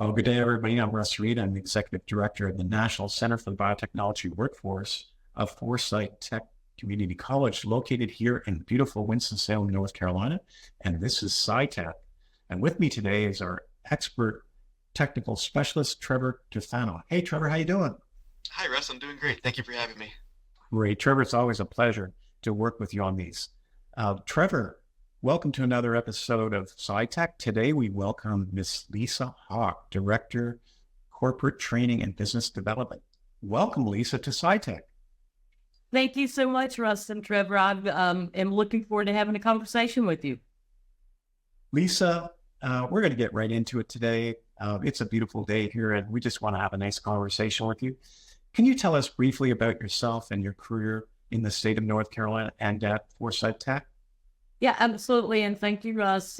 Well, good day, everybody. I'm Russ. I'm the Executive Director of the National Center for the Biotechnology Workforce of Forsyth Tech Community College, located here in beautiful Winston-Salem, North Carolina. And this is SciTech. And with me today is our expert technical specialist, Trevor Tufano. Hey, Trevor, how you doing? Hi, Russ. I'm doing great. Thank you for having me. Great. Trevor, it's always a pleasure to work with you on these. Trevor, welcome to another episode of SciTech. Today, we welcome Miss Lisa Hawk, Director, Corporate Training and Business Development. Welcome, Lisa, to SciTech. Thank you so much, Russ and Trevor. I am looking forward to having a conversation with you. Lisa, we're going to get right into it today. It's a beautiful day here, and we just want to have a nice conversation with you. Can you tell us briefly about yourself and your career in the state of North Carolina and at Forsyth Tech? Yeah, absolutely. And thank you, Russ.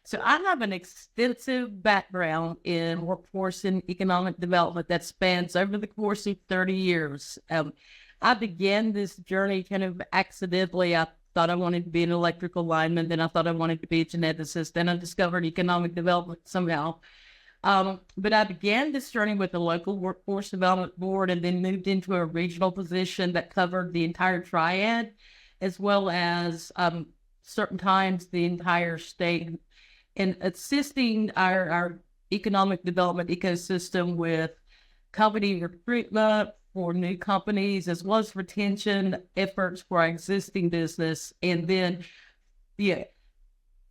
So I have an extensive background in workforce and economic development that spans over the course of 30 years. I began this journey kind of accidentally. I thought I wanted to be an electrical lineman. Then I thought I wanted to be a geneticist. Then I discovered economic development somehow. But I began this journey with the local workforce development board and then moved into a regional position that covered the entire triad, as well as certain times the entire state, in assisting our economic development ecosystem with company recruitment for new companies, as well as retention efforts for our existing business. And then,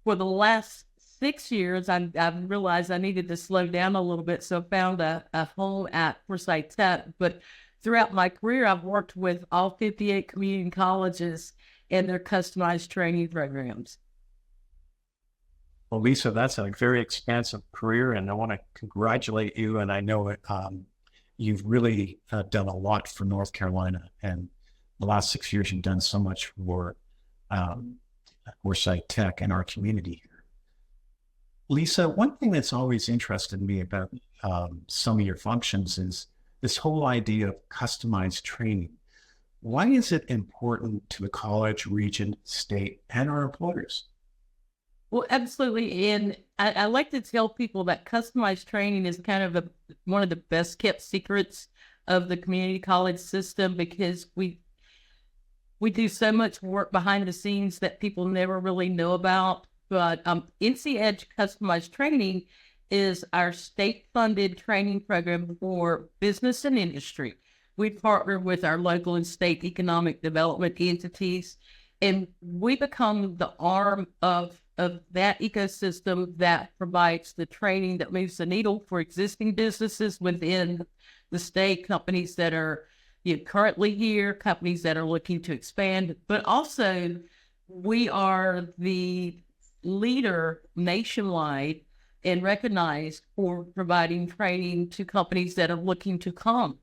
for the last 6 years, I realized I needed to slow down a little bit, so I found a home at Forsyth Tech. But throughout my career, I've worked with all 58 community colleges and their customized training programs. Well, Lisa, that's a very expansive career, and I want to congratulate you. And I know you've really done a lot for North Carolina, and the last 6 years you've done so much for Forsyth Tech and our community here. Lisa, one thing that's always interested me about some of your functions is this whole idea of customized training. Why is it important to the college, region, state, and our employers? Well, absolutely. And I like to tell people that customized training is kind of one of the best kept secrets of the community college system, because we do so much work behind the scenes that people never really know about. But NC Edge Customized Training is our state-funded training program for business and industry. We partner with our local and state economic development entities, and we become the arm of that ecosystem that provides the training that moves the needle for existing businesses within the state, companies that are currently here, companies that are looking to expand, but also we are the leader nationwide and recognized for providing training to companies that are looking to come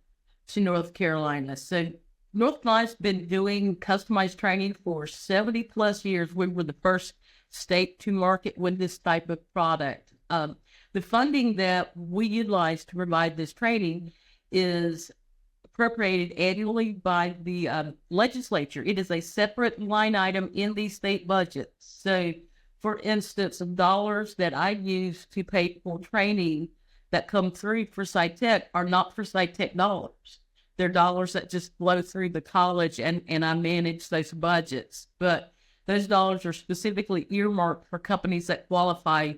to North Carolina. So North Carolina's been doing customized training for 70 plus years. We were the first state to market with this type of product. The funding that we utilize to provide this training is appropriated annually by the legislature. It is a separate line item in the state budget. So, for instance, the dollars that I use to pay for training that come through for SciTech are not for SciTech dollars. They're dollars that just flow through the college, and I manage those budgets. But those dollars are specifically earmarked for companies that qualify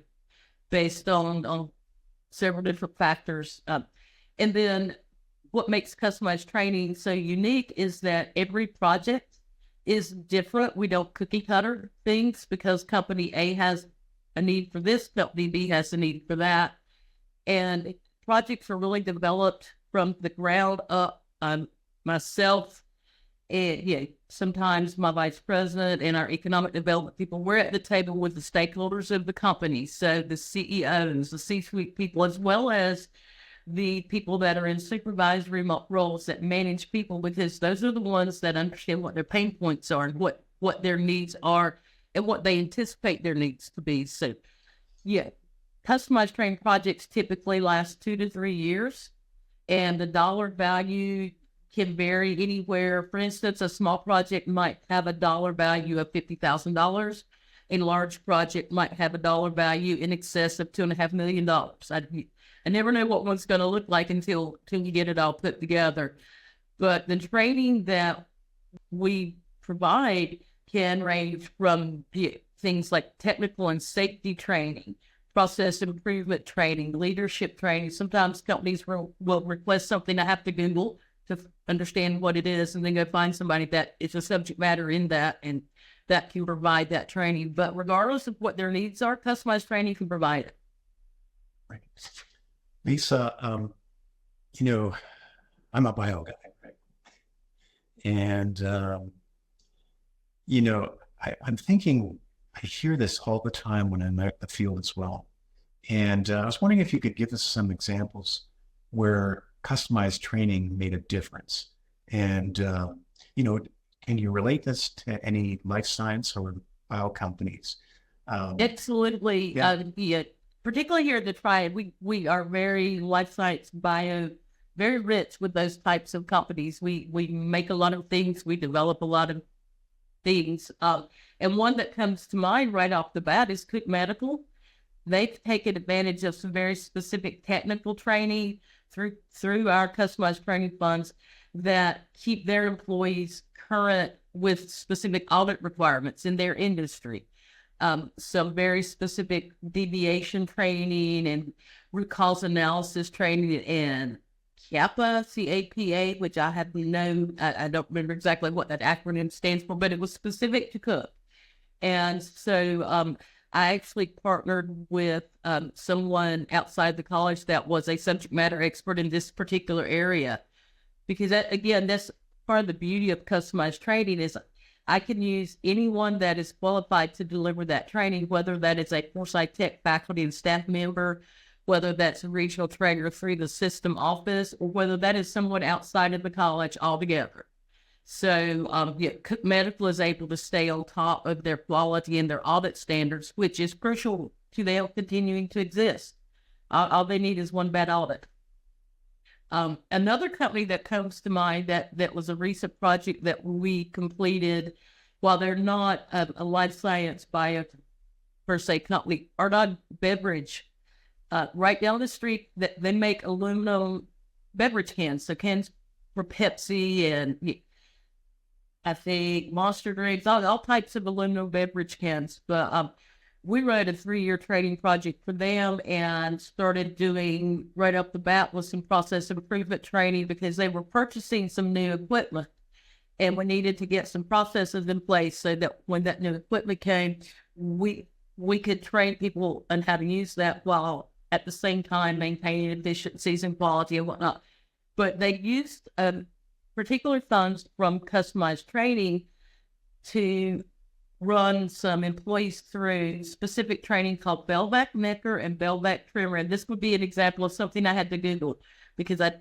based on several different factors. And then what makes customized training so unique is that every project is different. We don't cookie cutter things because company A has a need for this, company B has a need for that. And projects are really developed from the ground up. Myself, and sometimes my vice president and our economic development people, we're at the table with the stakeholders of the company. So the CEOs, the C-suite people, as well as the people that are in supervisory roles that manage people, because those are the ones that understand what their pain points are and what their needs are and what they anticipate their needs to be. So, customized training projects typically last 2 to 3 years, and the dollar value can vary anywhere. For instance, a small project might have a dollar value of $50,000. A large project might have a dollar value in excess of $2.5 million. I never know what one's going to look like until you get it all put together. But the training that we provide can range from things like technical and safety training, process improvement training, leadership training. Sometimes companies will request something I have to Google to understand what it is, and then go find somebody that is a subject matter in that, and that can provide that training. But regardless of what their needs are, customized training can provide it. Right. Lisa, I'm a bio guy, right? And, I'm thinking, I hear this all the time when I'm at the field as well. And I was wondering if you could give us some examples where customized training made a difference. And, can you relate this to any life science or bio companies? Absolutely. Yeah. Particularly here at the Triad, we are very life science bio, very rich with those types of companies. We make a lot of things. We develop a lot of things. And one that comes to mind right off the bat is Cook Medical. They've taken advantage of some very specific technical training through our customized training funds that keep their employees current with specific audit requirements in their industry. Some very specific deviation training and root cause analysis training, and CAPA, which I have I don't remember exactly what that acronym stands for, but it was specific to Cook. And so I actually partnered with someone outside the college that was a subject matter expert in this particular area. Because that's part of the beauty of customized training is I can use anyone that is qualified to deliver that training, whether that is a Forsyth Tech faculty and staff member, whether that's a regional trainer through the system office, or whether that is someone outside of the college altogether. So, Cook Medical is able to stay on top of their quality and their audit standards, which is crucial to them continuing to exist. All they need is one bad audit. Another company that comes to mind that was a recent project that we completed, while they're not a life science bio per se company, are not beverage. Right down the street, that they make aluminum beverage cans, so cans for Pepsi and I think Monster drinks, all types of aluminum beverage cans. But we ran a 3-year training project for them and started doing right up the bat with some process improvement training because they were purchasing some new equipment, and we needed to get some processes in place so that when that new equipment came, we could train people on how to use that while at the same time maintaining efficiencies and quality and whatnot. But they used particular funds from customized training to run some employees through specific training called Belvac Necker and Belvac Trimmer. And this would be an example of something I had to Google because I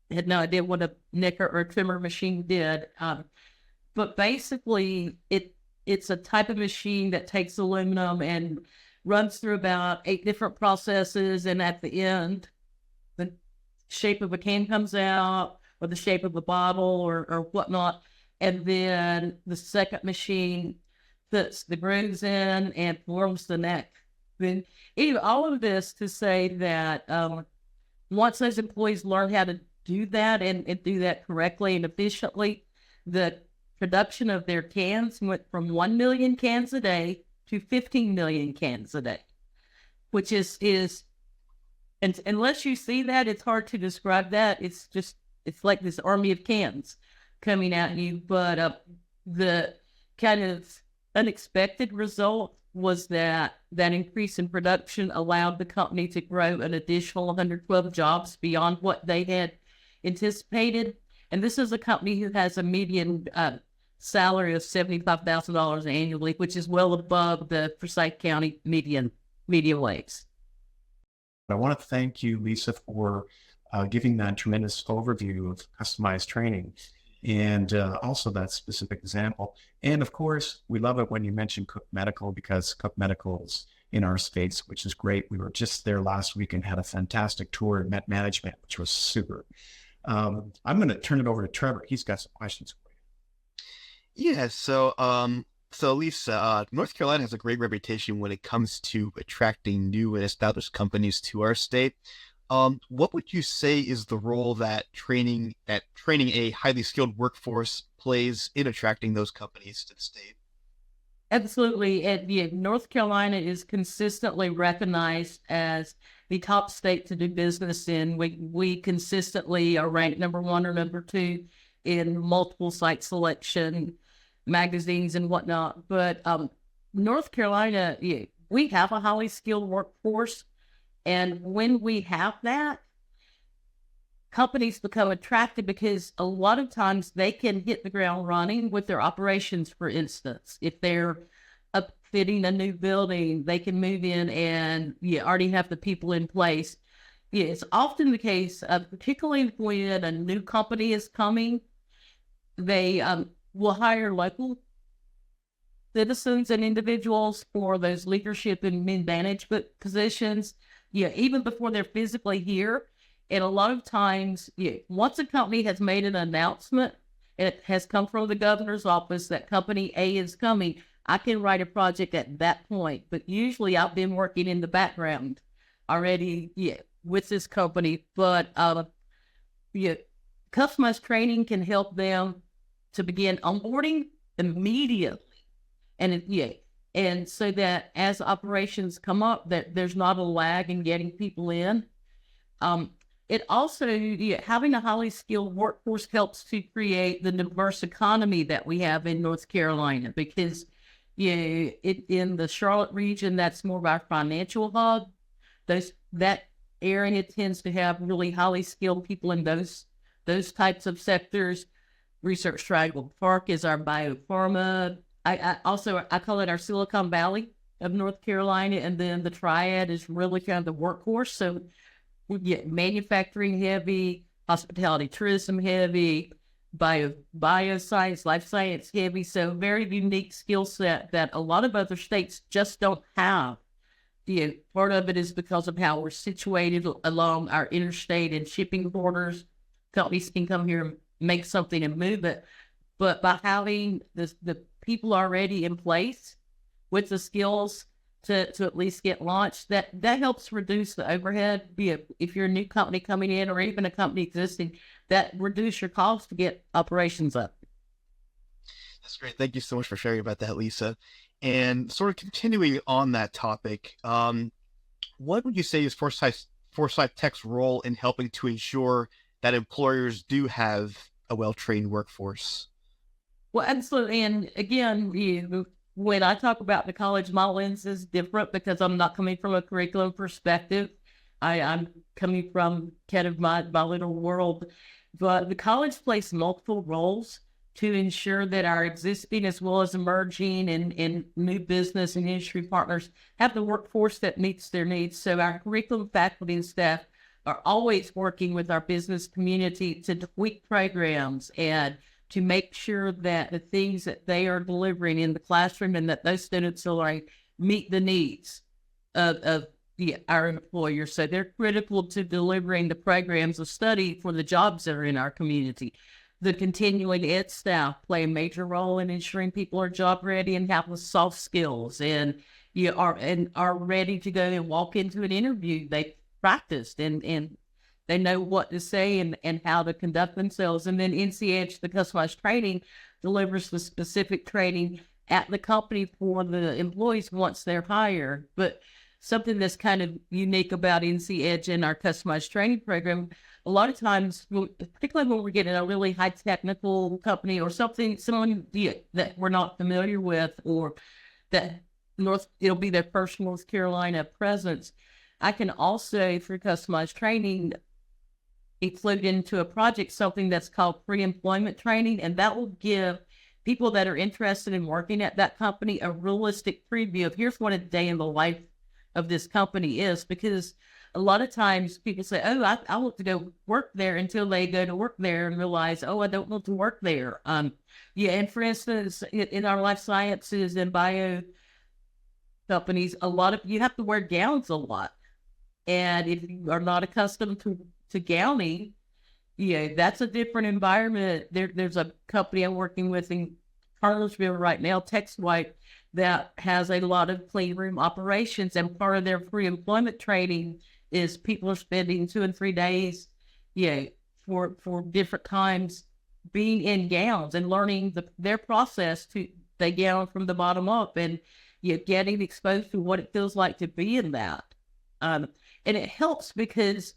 had no idea what a Necker or trimmer machine did. But basically, it's a type of machine that takes aluminum and runs through about 8 different processes. And at the end, the shape of a can comes out, or the shape of a bottle or whatnot. And then the second machine puts the grooves in and forms the neck. Then all of this to say that once those employees learn how to do that and do that correctly and efficiently, the production of their cans went from 1 million cans a day to 15 million cans a day, which is and unless you see that, it's hard to describe that. It's like this army of cans coming at you. But the kind of unexpected result was that increase in production allowed the company to grow an additional 112 jobs beyond what they had anticipated. And this is a company who has a median salary of $75,000 annually, which is well above the Forsyth County median wage. I want to thank you, Lisa, for giving that tremendous overview of customized training and also that specific example. And of course, we love it when you mention Cook Medical because Cook Medical is in our space, which is great. We were just there last week and had a fantastic tour and met management, which was super. I'm going to turn it over to Trevor. He's got some questions for you. Yeah, so Lisa, North Carolina has a great reputation when it comes to attracting new and established companies to our state. What would you say is the role that training a highly skilled workforce plays in attracting those companies to the state? Absolutely. And yeah, North Carolina is consistently recognized as the top state to do business in. We consistently are ranked number one or number two in multiple site selection magazines and whatnot. But North Carolina, yeah, we have a highly skilled workforce. And when we have that, companies become attracted because a lot of times they can hit the ground running with their operations. For instance, if they're upfitting a new building, they can move in and already have the people in place. Yeah, it's often the case, particularly when a new company is coming, they will hire local citizens and individuals for those leadership and management positions, even before they're physically here. And a lot of times, once a company has made an announcement, it has come from the governor's office that company A is coming, I can write a project at that point. But usually I've been working in the background already, with this company. But customized training can help them to begin onboarding immediately. And so that as operations come up, that there's not a lag in getting people in. It also, having a highly skilled workforce helps to create the diverse economy that we have in North Carolina, because in the Charlotte region, that's more of our financial hub. That area tends to have really highly skilled people in those types of sectors. Research Triangle Park is our biopharma. I call it our Silicon Valley of North Carolina, and then the Triad is really kind of the workhorse. So we get manufacturing heavy, hospitality, tourism heavy, bioscience, life science heavy. So very unique skill set that a lot of other states just don't have. Part of it is because of how we're situated along our interstate and shipping borders. Companies can come here and make something and move it. But by having the people already in place with the skills to at least get launched, that helps reduce the overhead. If you're a new company coming in or even a company existing, that reduce your costs to get operations up. That's great. Thank you so much for sharing about that, Lisa. And sort of continuing on that topic, what would you say is Forsyth Tech's role in helping to ensure that employers do have a well-trained workforce? Well, absolutely. And again, when I talk about the college, my lens is different because I'm not coming from a curriculum perspective. I'm coming from kind of my little world. But the college plays multiple roles to ensure that our existing as well as emerging and new business and industry partners have the workforce that meets their needs. So our curriculum faculty and staff are always working with our business community to tweak programs and to make sure that the things that they are delivering in the classroom and that those students are learning meet the needs of our employers. So they're critical to delivering the programs of study for the jobs that are in our community. The continuing ed staff play a major role in ensuring people are job ready and have the soft skills and are ready to go and walk into an interview. They practiced and they know what to say and how to conduct themselves. And then NCEdge, the customized training, delivers the specific training at the company for the employees once they're hired. But something that's kind of unique about NCEdge and our customized training program, a lot of times, particularly when we're getting a really high technical company or someone that we're not familiar with, or that it'll be their first North Carolina presence, I can also, through customized training, include into a project something that's called pre-employment training, and that will give people that are interested in working at that company a realistic preview of here's what a day in the life of this company is. Because a lot of times people say, oh, I want to go work there, until they go to work there and realize, oh, I don't want to work there. And for instance, in our life sciences and bio companies, you have to wear gowns a lot. And if you are not accustomed to gowning, that's a different environment. There's a company I'm working with in Cartersville right now, Tex that has a lot of clean room operations, and part of their pre-employment training is people are spending 2 and 3 days, for different times being in gowns and learning their process to they gown from the bottom up, and getting exposed to what it feels like to be in that. And it helps because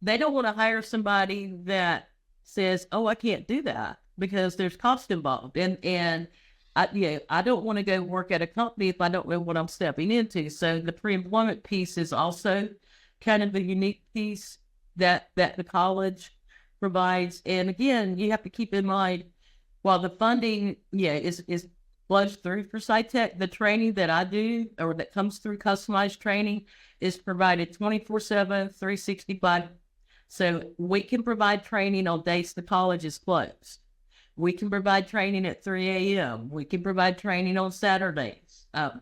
they don't want to hire somebody that says, "Oh, I can't do that," because there's cost involved, and I don't want to go work at a company if I don't know what I'm stepping into. So the pre-employment piece is also kind of a unique piece that the college provides. And again, you have to keep in mind, while the funding, is flows through for SciTech, the training that I do or that comes through customized training is provided 24/7, 365. So we can provide training on days the college is closed. We can provide training at 3 a.m. We can provide training on Saturdays. And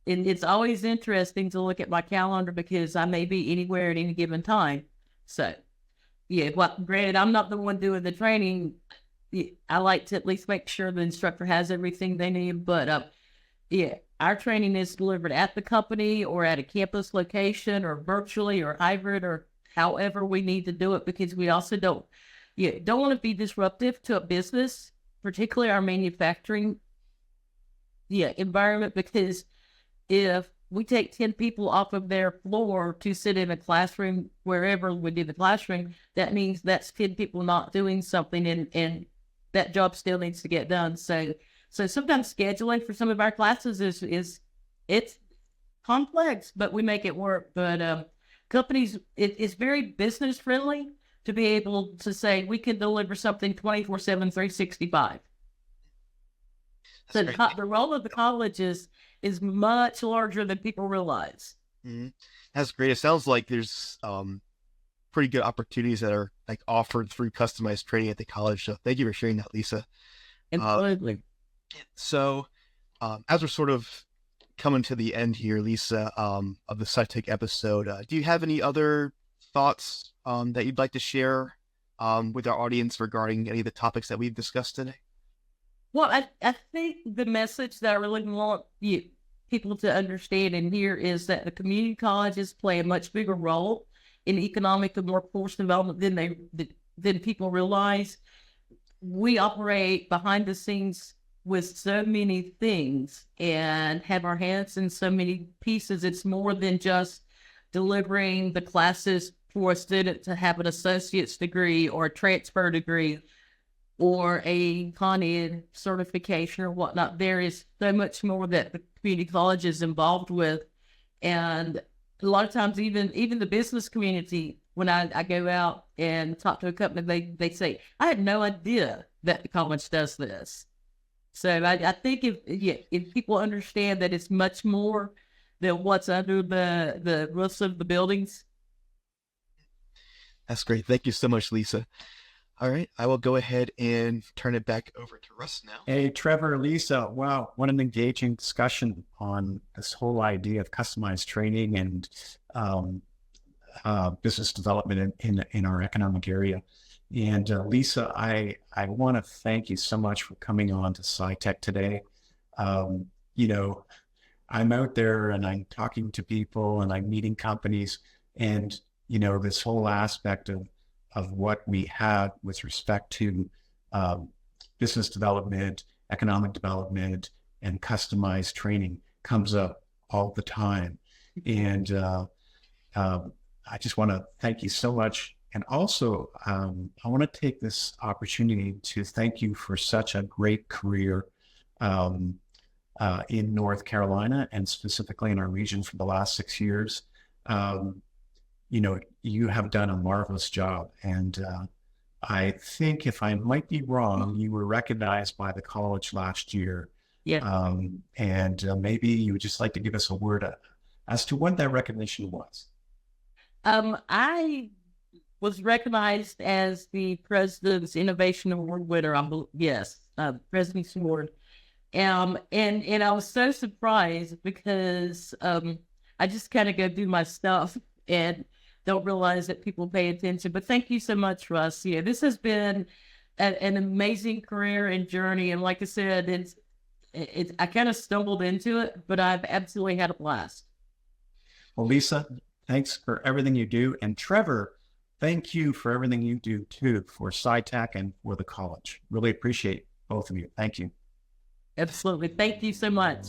it's always interesting to look at my calendar because I may be anywhere at any given time. So, well, granted, I'm not the one doing the training. I like to at least make sure the instructor has everything they need. But, our training is delivered at the company or at a campus location or virtually or hybrid or however we need to do it, because we also don't want to be disruptive to a business, particularly our manufacturing environment, because if we take 10 people off of their floor to sit in a classroom, wherever we do the classroom, that means that's 10 people not doing something, and that job still needs to get done. So sometimes scheduling for some of our classes is it's complex, but we make it work. But companies, it's very business friendly to be able to say we can deliver something 24/7, 365. So the role of the college is much larger than people realize. Mm-hmm. That's great. It sounds like there's pretty good opportunities that are like offered through customized training at the college. So thank you for sharing that, Lisa. Absolutely. So as we're sort of coming to the end here, Lisa, of the SciTech episode, do you have any other thoughts that you'd like to share with our audience regarding any of the topics that we've discussed today? Well, I think the message that I really want people to understand and hear is that the community colleges play a much bigger role in economic and workforce development than people realize. We operate behind the scenes with so many things and have our hands in so many pieces. It's more than just delivering the classes for a student to have an associate's degree or a transfer degree or a Con Ed certification or whatnot. There is so much more that the community college is involved with. And a lot of times, even the business community, when I go out and talk to a company, they say, I had no idea that the college does this. So I think if people understand that it's much more than what's under the roofs of the buildings. That's great. Thank you so much, Lisa. All right, I will go ahead and turn it back over to Russ now. Hey, Trevor, Lisa, wow, what an engaging discussion on this whole idea of customized training and business development in our economic area. And Lisa, I want to thank you so much for coming on to SciTech today. I'm out there and I'm talking to people and I'm meeting companies, and this whole aspect of what we have with respect to business development, economic development, and customized training comes up all the time. And I just want to thank you so much. And also, I want to take this opportunity to thank you for such a great career in North Carolina, and specifically in our region for the last 6 years. You have done a marvelous job. And I think, if I might be wrong, you were recognized by the college last year. Yeah. And maybe you would just like to give us a word as to what that recognition was. I was recognized as the President's Innovation Award winner. President's Award. And I was so surprised because I just kind of go do my stuff and don't realize that people pay attention. But thank you so much, Russ. Yeah, this has been an amazing career and journey. And like I said, I kind of stumbled into it, but I've absolutely had a blast. Well, Lisa, thanks for everything you do. And Trevor, thank you for everything you do too for SciTech and for the college. Really appreciate both of you. Thank you. Absolutely. Thank you so much.